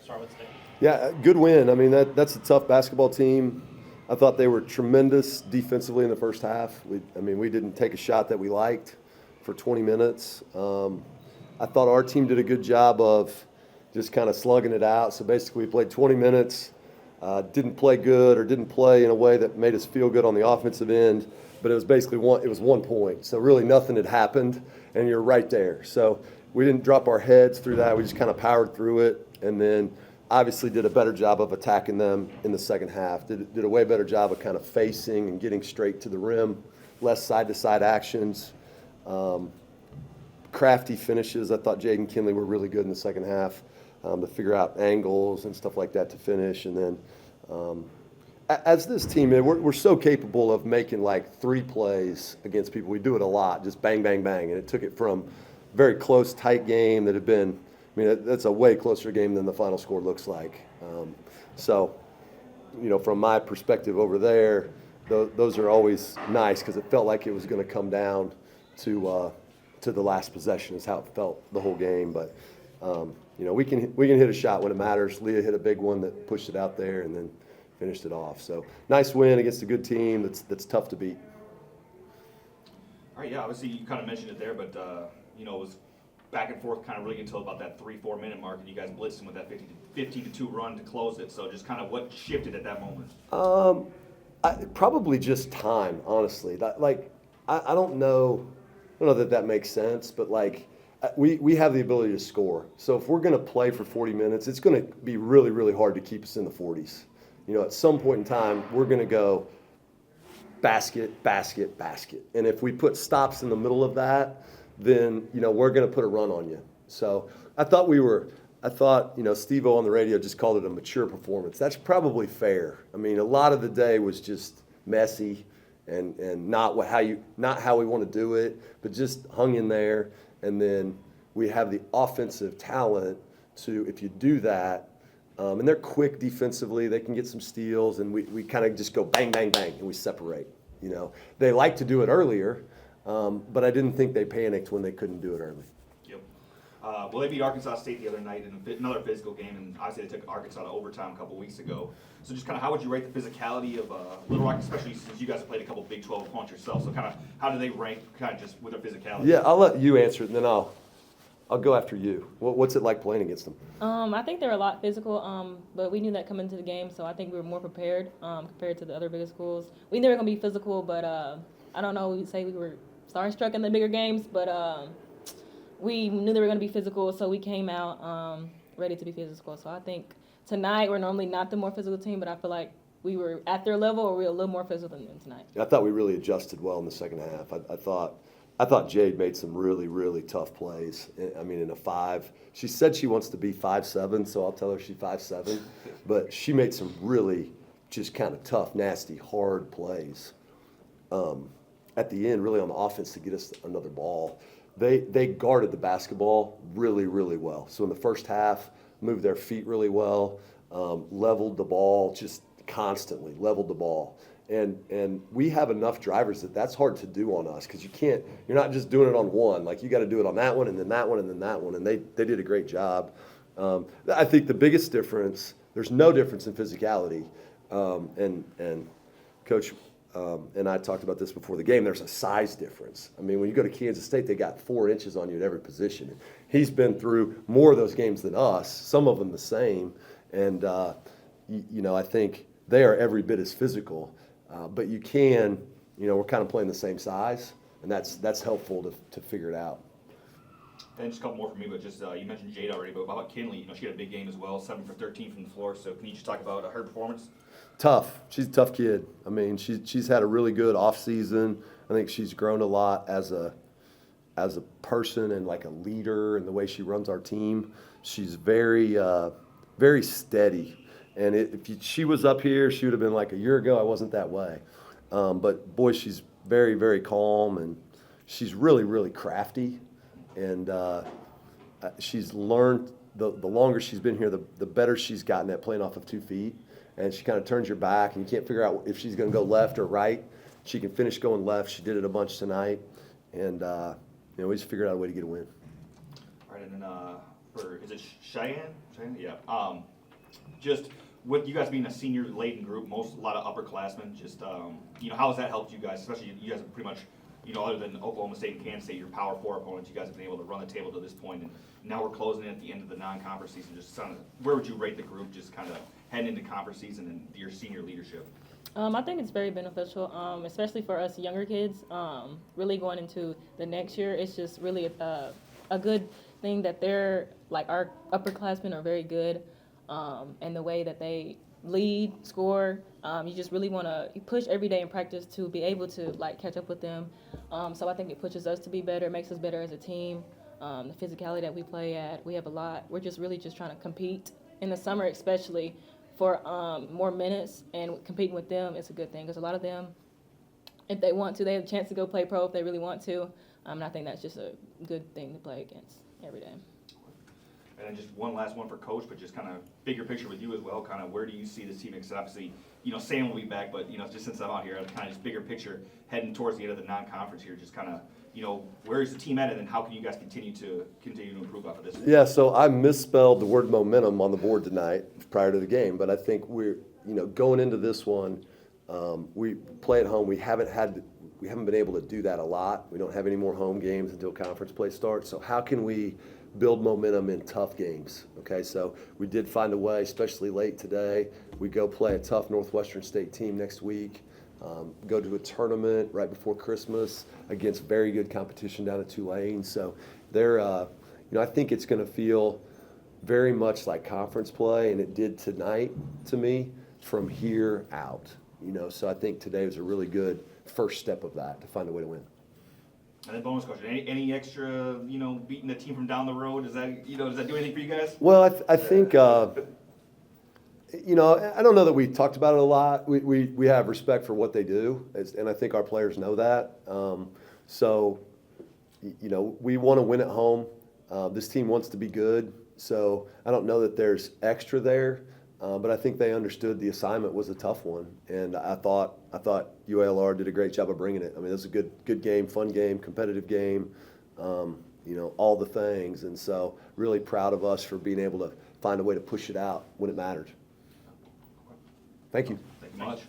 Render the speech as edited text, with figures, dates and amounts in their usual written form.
Charlotte State? Yeah, good win. I mean, that's a tough basketball team. I thought they were tremendous defensively in the first half. We didn't take a shot that we liked for 20 minutes. I thought our team did a good job of just kind of slugging it out. So basically, we played 20 minutes, didn't play good or didn't play in a way that made us feel good on the offensive end. But it was basically 1 point. So really nothing had happened, and you're right there. So we didn't drop our heads through that. We just kind of powered through it, and then obviously did a better job of attacking them in the second half. Did a way better job of kind of facing and getting straight to the rim, less side-to-side actions, crafty finishes. I thought Jade and Kinley were really good in the second half to figure out angles and stuff like that to finish. And then as this team, we're so capable of making like 3 plays against people. We do it a lot, just bang, bang, bang. And it took it from a very close, tight game that had been – that's a way closer game than the final score looks like. So, from my perspective over there, those are always nice because it felt like it was going to come down to the last possession is how it felt the whole game. But, we can hit a shot when it matters. Leah hit a big one that pushed it out there and then finished it off. So, nice win against a good team that's tough to beat. All right, yeah, obviously you kind of mentioned it there, but, it was back and forth kind of really until about that 3-4 minute mark, and you guys blitzed him with that 15-2 run to close it. So just kind of what shifted at that moment? Probably just time, honestly. I don't know that makes sense, but we have the ability to score. So if we're going to play for 40 minutes, it's going to be really, really hard to keep us in the 40s. At some point in time, we're going to go basket, basket, basket. And if we put stops in the middle of that, then, we're going to put a run on you. So I thought Steve-O on the radio just called it a mature performance. That's probably fair. I mean, a lot of the day was just messy and not how we want to do it, but just hung in there. And then we have the offensive talent to, if you do that, and they're quick defensively, they can get some steals, and we kind of just go bang, bang, bang, and we separate. They like to do it earlier. But I didn't think they panicked when they couldn't do it early. Yep. Well, they beat Arkansas State the other night in another physical game, and obviously they took Arkansas to overtime a couple weeks ago. So just kind of how would you rate the physicality of Little Rock, especially since you guys have played a couple Big 12 opponents yourself? So kind of how do they rank kind of just with their physicality? Yeah, I'll let you answer it, and then I'll go after you. What's it like playing against them? I think they're a lot physical, but we knew that coming into the game, so I think we were more prepared compared to the other bigger schools. We knew they were going to be physical, but I don't know, we'd say we were starstruck in the bigger games, but we knew they were going to be physical, so we came out ready to be physical. So I think tonight we're normally not the more physical team, but I feel like we were at their level or we were a little more physical than them tonight. I thought we really adjusted well in the second half. I thought Jade made some really, really tough plays. I mean, in a 5. She said she wants to be 5'7", so I'll tell her she's 5'7", but she made some really just kind of tough, nasty, hard plays. At the end, really on the offense to get us another ball. They guarded the basketball really, really well. So in the first half, moved their feet really well, leveled the ball just constantly, leveled the ball. And we have enough drivers that's hard to do on us because you're not just doing it on one. Like you got to do it on that one and then that one and then that one. And they did a great job. I think the biggest difference, there's no difference in physicality. And Coach and I talked about this before the game, there's a size difference. I mean, when you go to Kansas State, they got 4 inches on you at every position. He's been through more of those games than us, some of them the same. And, I think they are every bit as physical. But you can, we're kind of playing the same size, and that's helpful to figure it out. And just a couple more from me, but just you mentioned Jade already, but about Kinley, she had a big game as well, 7 for 13 from the floor. So can you just talk about her performance? Tough. She's a tough kid. I mean, she's had a really good off season. I think she's grown a lot as a person and like a leader in the way she runs our team. She's very very steady. And if she was up here, she would have been like a year ago. I wasn't that way. But boy, she's very, very calm, and she's really, really crafty. And she's learned the longer she's been here, the better she's gotten at playing off of 2 feet. And she kind of turns your back, and you can't figure out if she's going to go left or right. She can finish going left. She did it a bunch tonight, and we just figured out a way to get a win. All right, and then for, is it Cheyanne? Cheyanne? Yeah. Just with you guys being a senior-laden group, a lot of upperclassmen, just, how has that helped you guys, especially you guys have pretty much, other than Oklahoma State and Kansas State, your Power 4 opponents, you guys have been able to run the table to this point, and now we're closing in at the end of the non-conference season. Just kind of, where would you rate the group just kind of heading into conference season and your senior leadership? I think it's very beneficial, especially for us younger kids. Really going into the next year, it's just really a good thing that they're, like, our upperclassmen are very good, and the way that they lead, score. You just really want to push every day in practice to be able to, like, catch up with them. So I think it pushes us to be better, makes us better as a team. The physicality that we play at, we have a lot. We're just really just trying to compete in the summer, especially for more minutes, and competing with them is a good thing because a lot of them, if they want to, they have a chance to go play pro if they really want to. And I think that's just a good thing to play against every day. And then just one last one for Coach, but just kind of bigger picture with you as well, kind of where do you see this team? Because obviously, Sam will be back, but, just since I'm out here, kind of just bigger picture heading towards the end of the non-conference here, just kind of, where is the team at, and then how can you guys continue to improve off of this? Yeah, so I misspelled the word momentum on the board tonight prior to the game, but I think we're, going into this one, we play at home. We haven't been able to do that a lot. We don't have any more home games until conference play starts. So how can we build momentum in tough games? Okay, so we did find a way, especially late today. We go play a tough Northwestern State team next week. Go to a tournament right before Christmas against very good competition down at Tulane. So they're, I think it's going to feel very much like conference play, and it did tonight to me from here out. So I think today was a really good first step of that to find a way to win. And then bonus question: any extra, beating the team from down the road? Does that do anything for you guys? Well, I think. I don't know that we talked about it a lot. We have respect for what they do, and I think our players know that. We want to win at home. This team wants to be good, so I don't know that there's extra there, but I think they understood the assignment was a tough one, and I thought UALR did a great job of bringing it. I mean, it was a good game, fun game, competitive game, all the things, and so really proud of us for being able to find a way to push it out when it mattered. Thank you. Thank you much.